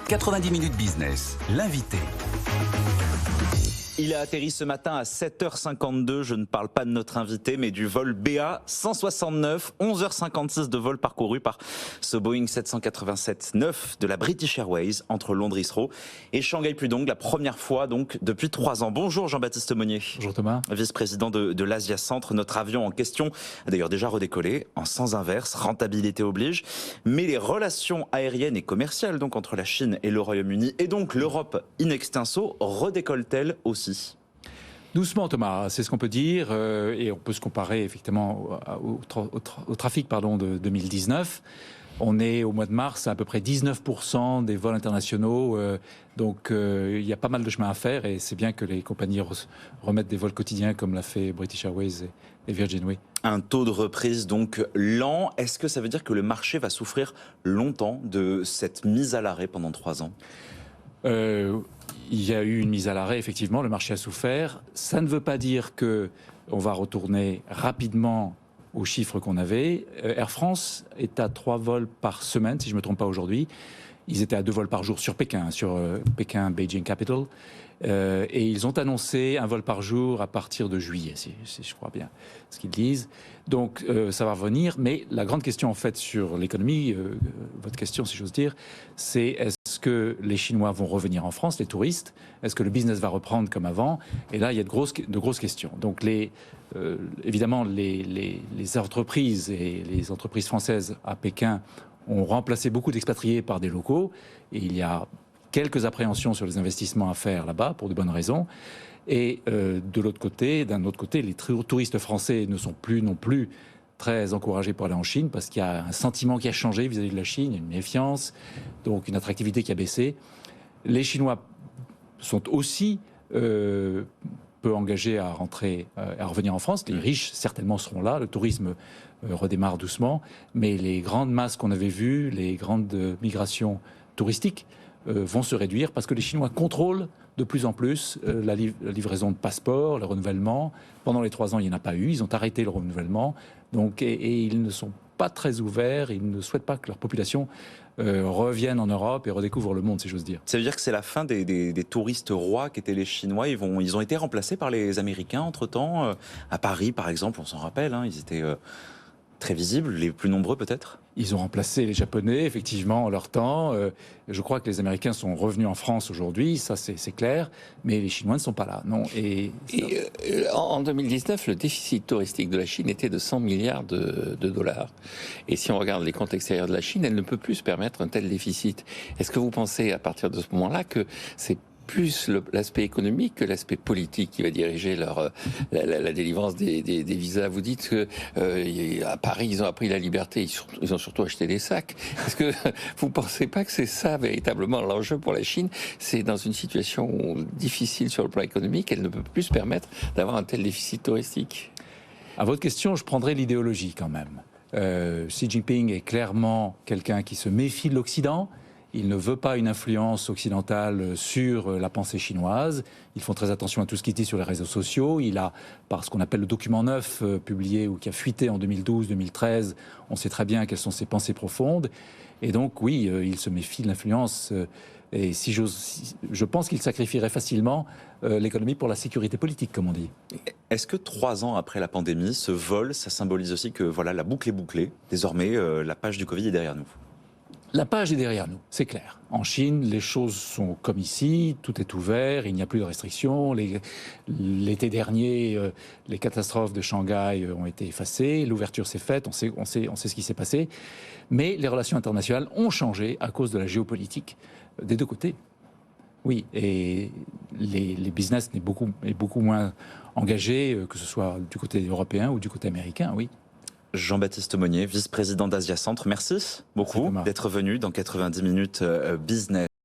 90 minutes business, l'invité. Il a atterri ce matin à 7h52, je ne parle pas de notre invité, mais du vol BA 169, 11h56 de vol parcouru par ce Boeing 787-9 de la British Airways entre Londres Heathrow et Shanghai Pudong, la première fois donc depuis 3 ans. Bonjour Jean-Baptiste Monnier. Bonjour Thomas. Vice-président de l'Asia Centre. Notre avion en question a d'ailleurs déjà redécollé en sens inverse, rentabilité oblige, mais les relations aériennes et commerciales donc entre la Chine et le Royaume-Uni et donc l'Europe in extenso redécollent-elles aussi? Doucement Thomas, c'est ce qu'on peut dire et on peut se comparer effectivement au trafic de 2019. On est au mois de mars à peu près 19% des vols internationaux, donc il y a pas mal de chemin à faire et c'est bien que les compagnies remettent des vols quotidiens comme l'a fait British Airways et Virgin. Oui. Un taux de reprise donc lent. Est-ce que ça veut dire que le marché va souffrir longtemps de cette mise à l'arrêt pendant 3 ans? Il y a eu une mise à l'arrêt, effectivement, le marché a souffert. Ça ne veut pas dire qu'on va retourner rapidement aux chiffres qu'on avait. Air France est à 3 vols par semaine, si je ne me trompe pas aujourd'hui. Ils étaient à 2 vols par jour sur Pékin, Pékin Beijing Capital. Et ils ont annoncé un vol par jour à partir de juillet, si je crois bien ce qu'ils disent. Donc ça va revenir, mais la grande question en fait sur l'économie, votre question si j'ose dire, c'est est-ce que les Chinois vont revenir en France, les touristes? Est-ce que le business va reprendre comme avant? Et là, il y a de grosses questions. Donc évidemment, les entreprises et les entreprises françaises à Pékin ont remplacé beaucoup d'expatriés par des locaux. Et il y a quelques appréhensions sur les investissements à faire là-bas, pour de bonnes raisons. Et d'un autre côté, les touristes français ne sont plus non plus très encouragés pour aller en Chine, parce qu'il y a un sentiment qui a changé vis-à-vis de la Chine, une méfiance, donc une attractivité qui a baissé. Les Chinois sont aussi peu engagés à revenir en France. Les riches, certainement, seront là. Le tourisme redémarre doucement. Mais les grandes masses qu'on avait vues, les grandes migrations touristiques, vont se réduire parce que les Chinois contrôlent de plus en plus la livraison de passeports, le renouvellement. Pendant les 3 ans, il n'y en a pas eu. Ils ont arrêté le renouvellement. Donc, et ils ne sont pas très ouverts. Ils ne souhaitent pas que leur population revienne en Europe et redécouvre le monde, si j'ose dire. Ça veut dire que c'est la fin des touristes rois qui étaient les Chinois. Ils ont été remplacés par les Américains entre-temps. À Paris, par exemple, on s'en rappelle, hein, ils étaient très visibles, les plus nombreux peut-être. Ils ont remplacé les Japonais, effectivement, en leur temps. Je crois que les Américains sont revenus en France aujourd'hui, ça c'est clair, mais les Chinois ne sont pas là. Non. En 2019, le déficit touristique de la Chine était de 100 milliards de dollars. Et si on regarde les comptes extérieurs de la Chine, elle ne peut plus se permettre un tel déficit. Est-ce que vous pensez, à partir de ce moment-là, que c'est plus l'aspect économique que l'aspect politique qui va diriger la délivrance des visas? Vous dites que à Paris, ils ont appris la liberté, ils ont surtout acheté des sacs. Est-ce que vous ne pensez pas que c'est ça véritablement l'enjeu pour la Chine? C'est dans une situation difficile sur le plan économique, elle ne peut plus se permettre d'avoir un tel déficit touristique. À votre question, je prendrai l'idéologie quand même. Xi Jinping est clairement quelqu'un qui se méfie de l'Occident. Il ne veut pas une influence occidentale sur la pensée chinoise. Ils font très attention à tout ce qui dit sur les réseaux sociaux. Il a, par ce qu'on appelle le document 9 publié ou qui a fuité en 2012-2013, on sait très bien quelles sont ses pensées profondes. Et donc, oui, il se méfie de l'influence. Et je pense qu'il sacrifierait facilement l'économie pour la sécurité politique, comme on dit. Est-ce que 3 ans après la pandémie, ce vol, ça symbolise aussi que voilà, la boucle est bouclée? Désormais, la page du Covid est derrière nous. La page est derrière nous, c'est clair. En Chine, les choses sont comme ici, tout est ouvert, il n'y a plus de restrictions. L'été dernier, les catastrophes de Shanghai ont été effacées, l'ouverture s'est faite, on sait ce qui s'est passé. Mais les relations internationales ont changé à cause de la géopolitique des deux côtés. Oui, et les business est beaucoup moins engagés, que ce soit du côté européen ou du côté américain, oui. Jean-Baptiste Monnier, vice-président d'Asia Centre, merci beaucoup d'être venu dans 90 minutes business.